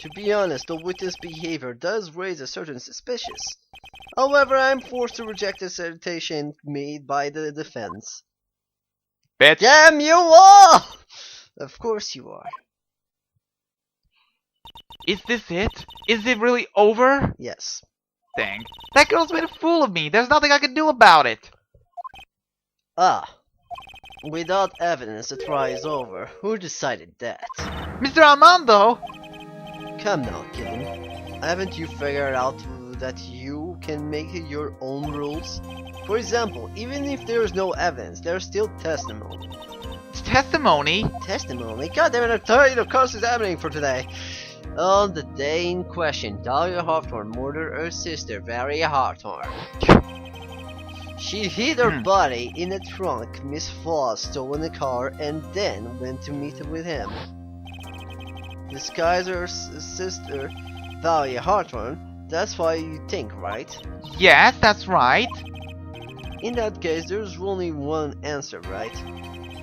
To be honest, the witness behavior does raise a certain suspicion. However, I'm forced to reject the citation made by the defense. Bitch. Damn you all! Of course you are. Is this it? Is it really over? Yes. Dang. That girl's made a fool of me. There's nothing I can do about it. Without evidence, the trial is over. Who decided that? Mr. Armando! Come now, kitten. Haven't you figured out that you can make your own rules? For example, even if there is no evidence, there's still testimony. Testimony? Testimony? God damn it, I'm tired of cross-examining for today. On the day in question, Dahlia Hawthorne murdered her sister, Varia Hawthorne. She hid her body in a trunk Miss Foss stole in the car and then went to meet with him. Disguise her sister, Valia Hawthorne. That's why you think, right? Yes, that's right. In that case, there's only one answer, right?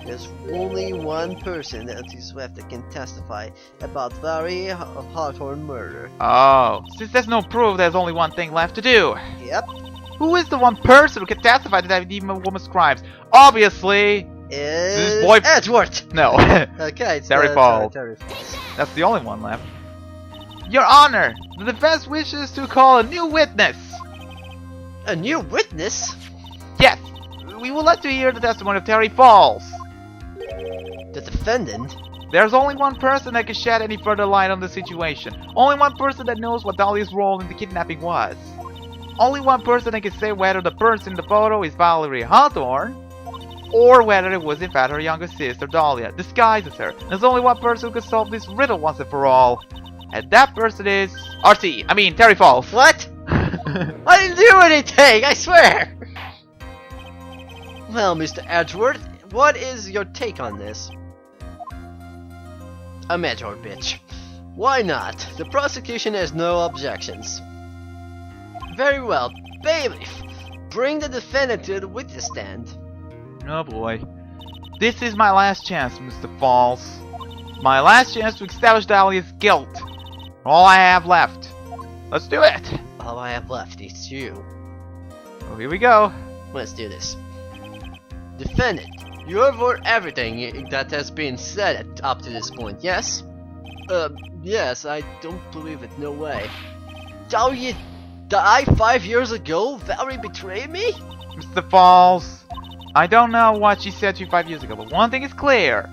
There's only one person that is left that can testify about Varia Hawthorne murder. Oh, since there's no proof, there's only one thing left to do. Yep. Who is the one person who can testify to that even a woman's crimes? Obviously, Is boy Edward. No. Okay, it's Terry Falls. Terry Falls. That's the only one left. Your Honor, the defense wishes to call a new witness. A new witness? Yes, we would like to hear the testimony of Terry Falls. The defendant? There's only one person that can shed any further light on the situation. Only one person that knows what Dahlia's role in the kidnapping was. Only one person that can say whether the person in the photo is Valerie Hawthorne or whether it was in fact her younger sister Dahlia disguises her. There's only one person who can solve this riddle once and for all. And that person is Terry Falls. What? I didn't do anything, I swear! Well, Mr. Edward, what is your take on this? I'm Edward, bitch. Why not? The prosecution has no objections. Very well, bailiff. Bring the defendant to the witness stand. Oh boy. This is my last chance, Mr. Falls. My last chance to establish Dahlia's guilt. All I have left. Let's do it! All I have left is you. Oh, here we go. Let's do this. Defendant, you have heard everything that has been said up to this point, yes? Yes, I don't believe it, no way. Dahlia died 5 years ago? Valerie betrayed me? Mr. Falls, I don't know what she said to you 5 years ago, but one thing is clear.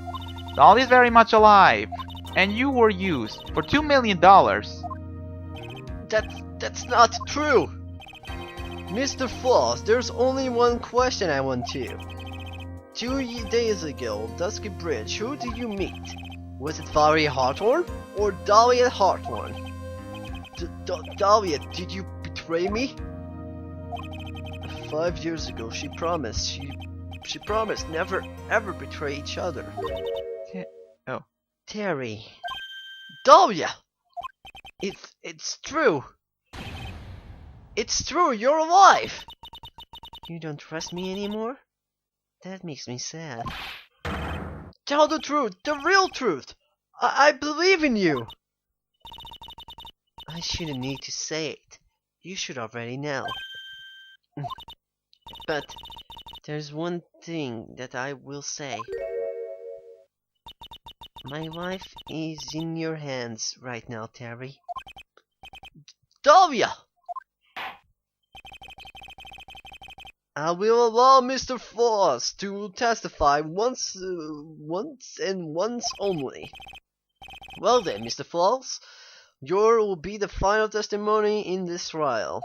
Dahlia is very much alive, and you were used for $2 million. That's not true. Mr. Falls, there's only one question I want to. 2 days ago, Dusky Bridge, who did you meet? Was it Varia Hawthorne or Dahlia Hawthorne? Dahlia, did you betray me? 5 years ago, she promised. She promised never ever betray each other. Oh. Terry. Dahlia! It's true. It's true, you're alive! You don't trust me anymore? That makes me sad. Tell the truth, the real truth! I believe in you! I shouldn't need to say it. You should already know. But there's one thing that I will say. My life is in your hands right now, Terry. Dahlia! I will allow Mr. Foss to testify once and once only. Well then, Mr. Foss, your will be the final testimony in this trial.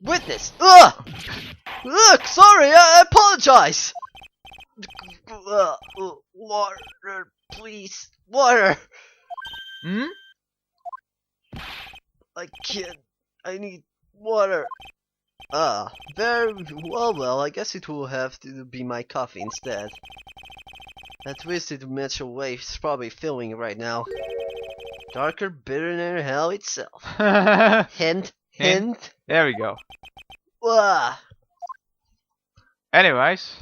Witness! Ugh! Look, sorry, I apologize! Water, please. Water! Hmm? I can't. I need water. Very well, I guess it will have to be my coffee instead. That twisted metal wave is probably filling right now. Darker, bitter than hell itself. Hint, hint. There we go. Anyways,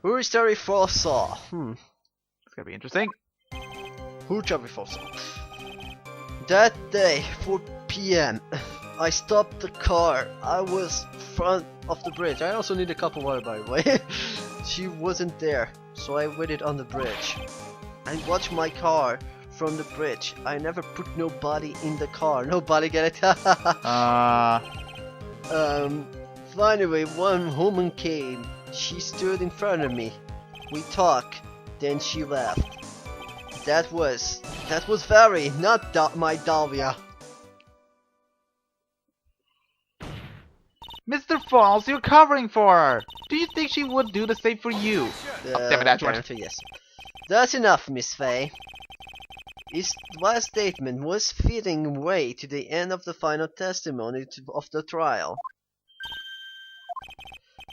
Who is Terry Foss saw? it's gonna be interesting. Hoocha before so. That day, 4 p.m. I stopped the car. I was front of the bridge. I also need a cup of water, by the way. She wasn't there, so I waited on the bridge. I watched my car from the bridge. I never put nobody in the car. Nobody get it? Finally, one woman came. She stood in front of me. We talked. Then she left. That was Valerie, not my Dahlia. Mr. Falls, you're covering for her. Do you think she would do the same for you? Damn it, that's right. Yes. That's enough, Miss Faye. His last statement was fitting way to the end of the final testimony of the trial.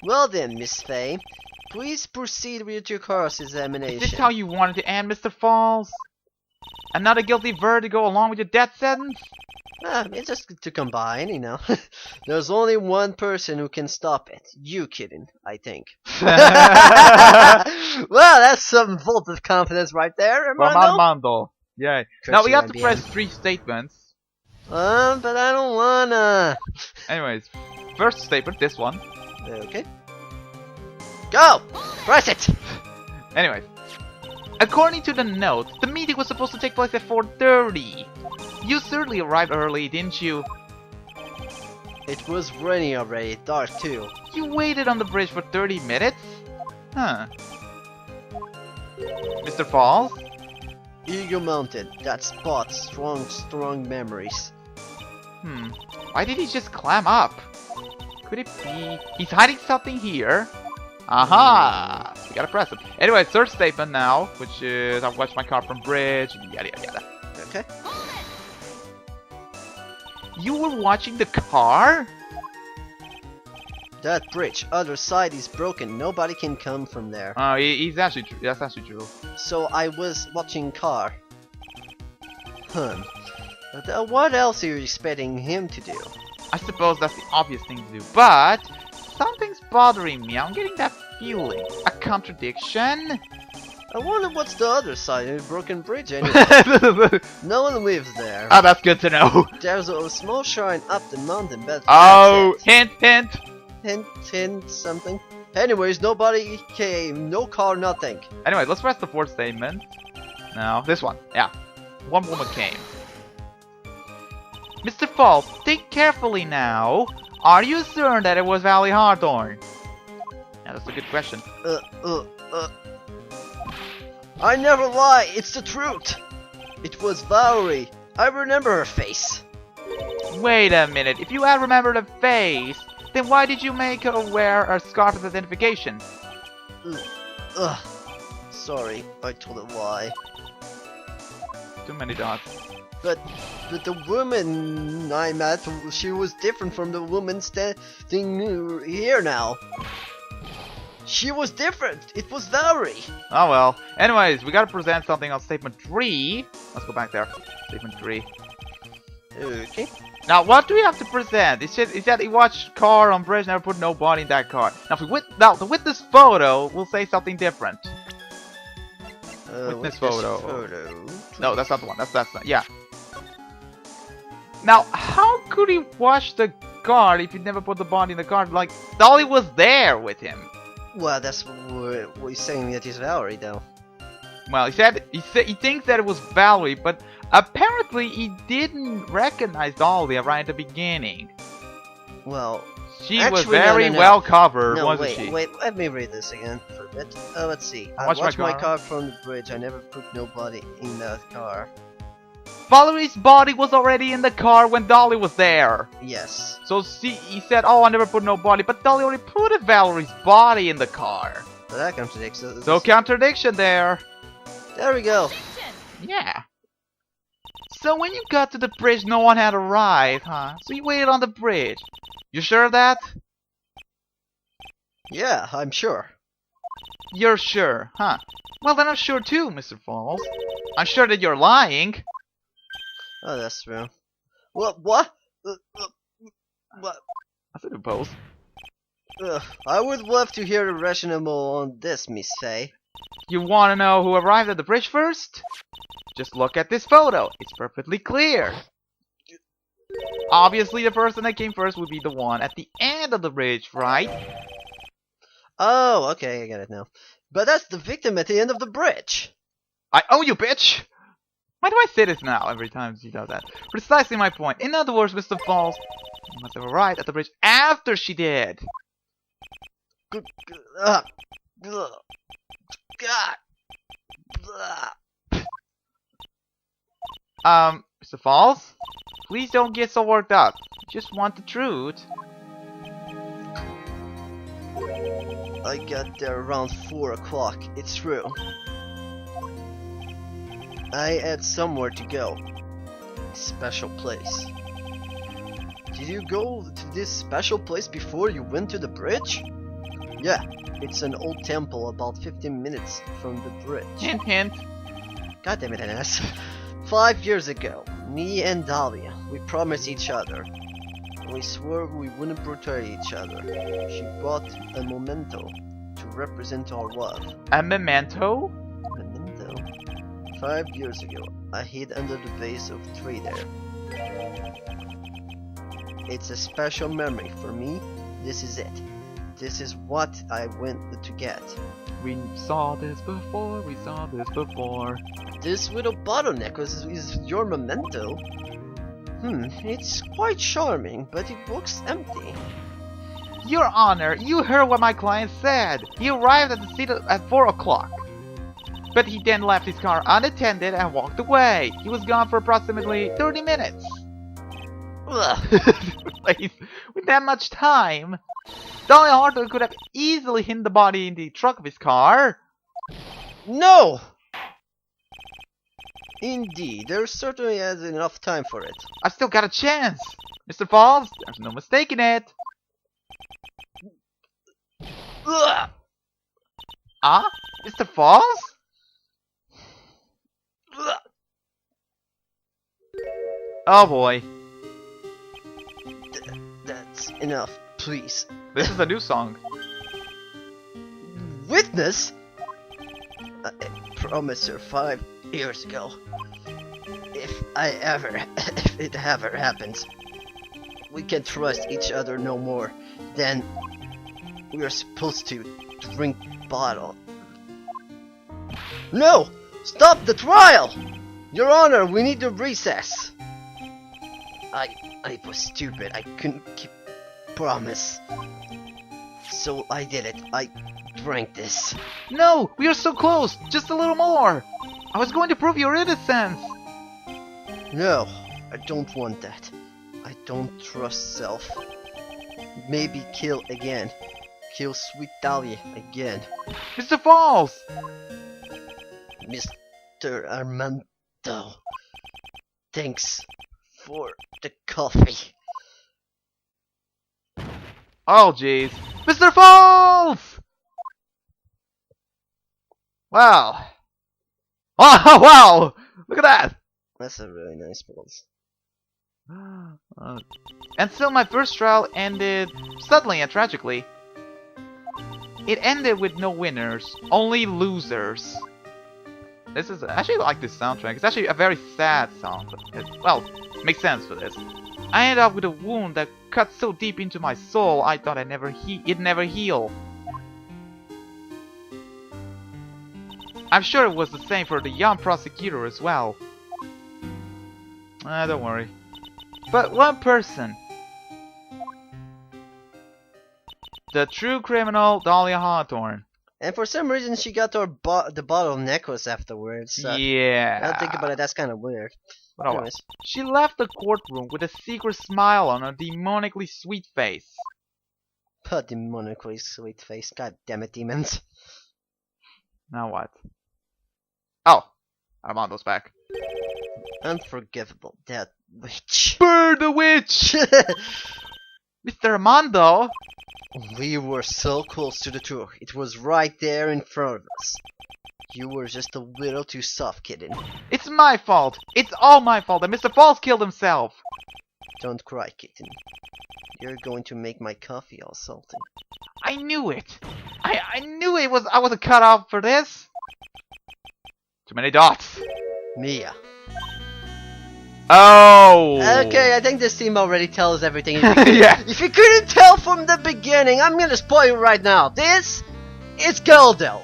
Well then, Miss Faye, please proceed with your cross-examination. Is this how you wanted to end, Mr. Falls? Another guilty verdict to go along with your death sentence? It's just to combine, you know. There's only one person who can stop it. You kidding, I think. Well, that's some vault of confidence right there, Armando. Yeah. Now we have to press 3 statements. But I don't wanna. Anyways, first statement, this one. Okay. Go! Press it! Anyways. According to the note, the meeting was supposed to take place at 4:30. You certainly arrived early, didn't you? It was raining already, dark too. You waited on the bridge for 30 minutes? Huh. Mr. Falls? Eagle Mounted, that spot, strong memories. Why did he just climb up? Could it be he's hiding something here? Aha! We gotta press it. Anyway, third statement now, which is I've watched my car from bridge, yada yada yada. Okay. You were watching the car? That bridge, other side is broken. Nobody can come from there. Oh, he's actually true. That's actually true. So I was watching car. But what else are you expecting him to do? I suppose that's the obvious thing to do, but something's bothering me. I'm getting that feeling. A contradiction? I wonder what's the other side of the broken bridge anyway. No one lives there. Oh, that's good to know. There's a small shrine up the mountain, but oh, hint, hint. Hint, something. Anyways, nobody came, no car, nothing. Anyway, let's press the fourth statement. No, this one. Yeah. One woman came. Mr. Falls, think carefully now. Are you certain that it was Valley Hawthorne? Yeah, that's a good question. I never lie, it's the truth. It was Valerie. I remember her face. Wait a minute, if you had remembered her face, then why did you make her wear a scarf of identification? Sorry, I told her why. Too many dots. But the woman I met, she was different from the woman standing here now. She was different. It was Valerie. Oh well. Anyways, we gotta present something on statement 3. Let's go back there. Statement 3. Okay. Now, what do we have to present? It said he watched car on bridge, never put no body in that car. Now, the witness photo will say something different. Witness photo. No, that's not the one. That's not. Yeah. Now, how could he watch the car if he never put the body in the car? Like, Dolly was there with him. Well, that's what he's saying that he's Valerie, though. Well, he said he thinks that it was Valerie, but apparently he didn't recognize Dolly right at the beginning. Well, she was very well covered, wasn't she? Wait, let me read this again for a bit. Let's see. I watched my car from the bridge. I never put nobody in that car. Valerie's body was already in the car when Dolly was there. Yes. So he said, oh, I never put no body, but Dolly already put Valerie's body in the car. So that contradicts. So contradiction there. There we go. Yeah. So when you got to the bridge, no one had arrived, huh? So you waited on the bridge. You sure of that? Yeah, I'm sure. You're sure, huh? Well, then I'm sure too, Mr. Falls. I'm sure that you're lying. Oh, that's true. What? What? I suppose. I would love to hear the rationale on this, Miss Faye. You wanna know who arrived at the bridge first? Just look at this photo. It's perfectly clear. Obviously, the person that came first would be the one at the end of the bridge, right? Oh, okay, I get it now. But that's the victim at the end of the bridge. I owe you, bitch! Why do I say this now every time she does that? Precisely my point. In other words, Mr. Falls must have arrived at the bridge after she did. God. Mr. Falls? Please don't get so worked up. Just want the truth. I got there around 4 o'clock, it's true. I had somewhere to go. A special place. Did you go to this special place before you went to the bridge? Yeah, it's an old temple about 15 minutes from the bridge. Hint, hint. God damn it, NS. 5 years ago, me and Dahlia, we promised each other. We swore we wouldn't betray each other. She bought a memento to represent our love. A memento? Memento? 5 years ago, I hid under the base of a tree there. It's a special memory for me. This is it. This is what I went to get. We saw this before, we saw this before. This little bottleneck is your memento. It's quite charming, but it looks empty. Your Honor, you heard what my client said. He arrived at the scene at 4 o'clock. But he then left his car unattended and walked away. He was gone for approximately 30 minutes. With that much time, Dolly Arthur could have easily hidden the body in the trunk of his car. No! Indeed, there certainly is enough time for it. I've still got a chance. Mr. Falls, there's no mistaking it. Ah? Mr. Falls? Oh boy. That's enough, please. This is a new song. Witness? I promised her 5 years ago. If it ever happens, we can trust each other no more. Then we are supposed to drink bottle. No! Stop the trial! Your Honor, we need to recess. I was stupid. I couldn't keep promise. So I did it. I drank this. No! We are so close! Just a little more! I was going to prove your innocence! No, I don't want that. I don't trust self. Maybe kill again. Kill Sweet Dahlia again. Mr. Falls! Mr. Armando. Thanks for the coffee. Oh jeez. Mr. Falls! Wow. Oh wow! Look at that! That's a really nice pose. And still my first trial ended suddenly and tragically. It ended with no winners, only losers. This is I actually like this soundtrack. It's actually a very sad song. Well, it makes sense for this. I ended up with a wound that cut so deep into my soul I thought it'd never heal. I'm sure it was the same for the young prosecutor as well. Don't worry. But one person. The true criminal, Dahlia Hawthorne. And for some reason she got her the bottle necklace afterwards. Yeah. I think about it, that's kind of weird. But anyways, she left the courtroom with a secret smile on her demonically sweet face. But demonically sweet face. God damn it, demons. Now what? Oh, Armando's back. Unforgivable, that witch. Burn the witch! Mr. Armando! We were so close to the truth. It was right there in front of us. You were just a little too soft, kitten. It's my fault! It's all my fault that Mr. Falls killed himself! Don't cry, kitten. You're going to make my coffee all salty. I knew it. I knew it was. I wasn't cut out for this. Too many dots. Mia. Oh. Okay, I think this team already tells everything. Yeah. If you couldn't tell from the beginning, I'm gonna spoil you right now. This is Goldo.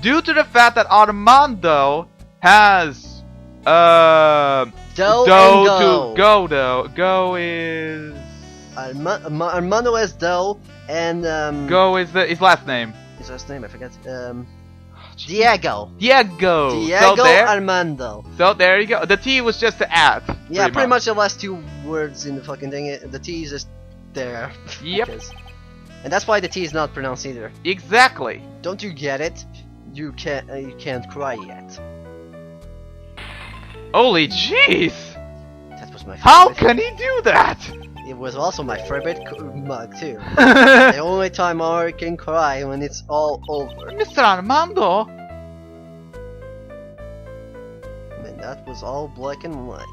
Due to the fact that Armando has Do and Go. to Godo. Go is Armando is Do, and Go is his last name. his last name I forgot. Diego. Diego. Diego So there. Armando. So there you go. The T was just to add. Yeah, pretty much the last two words in the fucking thing. The T is just there. Yep. And that's why the T is not pronounced either. Exactly. Don't you get it? You can't cry yet. Holy jeez. That was my favorite. How can he do that? It was also my favorite mug too. The only time I can cry when it's all over. Mr. Armando. And that was all black and white.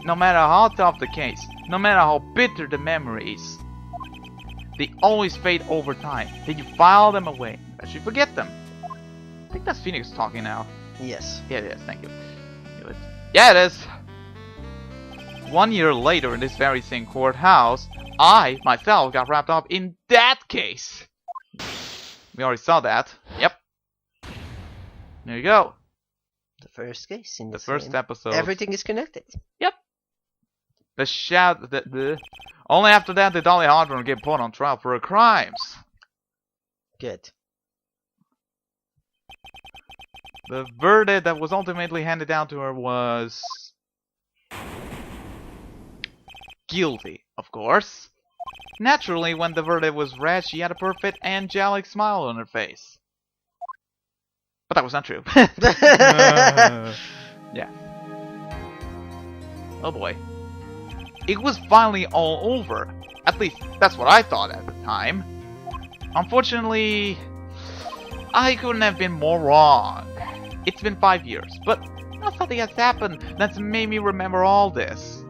No matter how tough the case, no matter how bitter the memories, they always fade over time. Then you file them away, as you forget them. I think that's Phoenix talking now. Yes. Yeah, it is. Thank you. Yeah, it is. 1 year later, in this very same courthouse, I myself got wrapped up in that case. We already saw that. Yep. There you go. The first case in The first episode. Everything is connected. Yep. The shadow. Only after that did Dolly Hardron get put on trial for her crimes. Good. The verdict that was ultimately handed down to her was guilty, of course. Naturally, when the verdict was read, she had a perfect angelic smile on her face. But that was not true. Yeah. Oh boy. It was finally all over. At least, that's what I thought at the time. Unfortunately, I couldn't have been more wrong. It's been 5 years, but nothing has happened that's made me remember all this.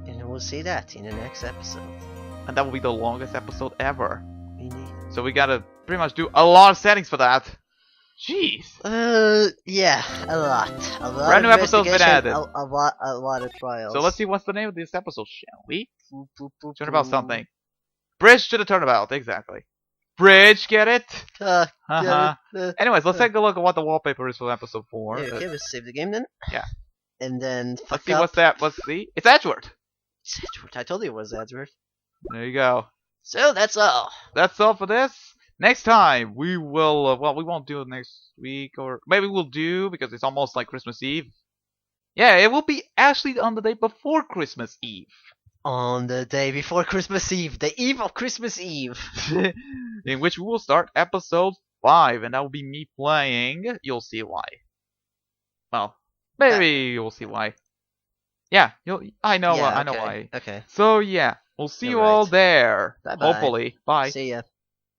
And we'll see that in the next episode. And that will be the longest episode ever. Indeed. So we gotta pretty much do a lot of settings for that. Jeez. Yeah, a lot. A lot Brand new of episode's been investigation, added. a lot of trials. So let's see what's the name of this episode, shall we? Boop, boop, boop, Turnabout boop. something. Bridge to the turnabout, exactly. Bridge, get it? Yeah, Anyways, let's take a look at what the wallpaper is for episode 4. okay, let's save the game then. Yeah. And then fuck Let's see up. what's that. Let's see. It's Edgeworth. It's Edgeworth. I told you it was Edgeworth. There you go. So that's all. That's all for this. Next time we will. Well, we won't do it next week, or maybe we'll do because it's almost like Christmas Eve. Yeah, it will be actually on the day before Christmas Eve. On the day before Christmas Eve, the eve of Christmas Eve. In which we will start episode 5, and that will be me playing. You'll see why. Well, maybe you'll see why. Yeah, I know. Yeah, I know okay, why. Okay. So yeah, we'll see you all Alright. there. Bye-bye. Hopefully. Bye. See ya.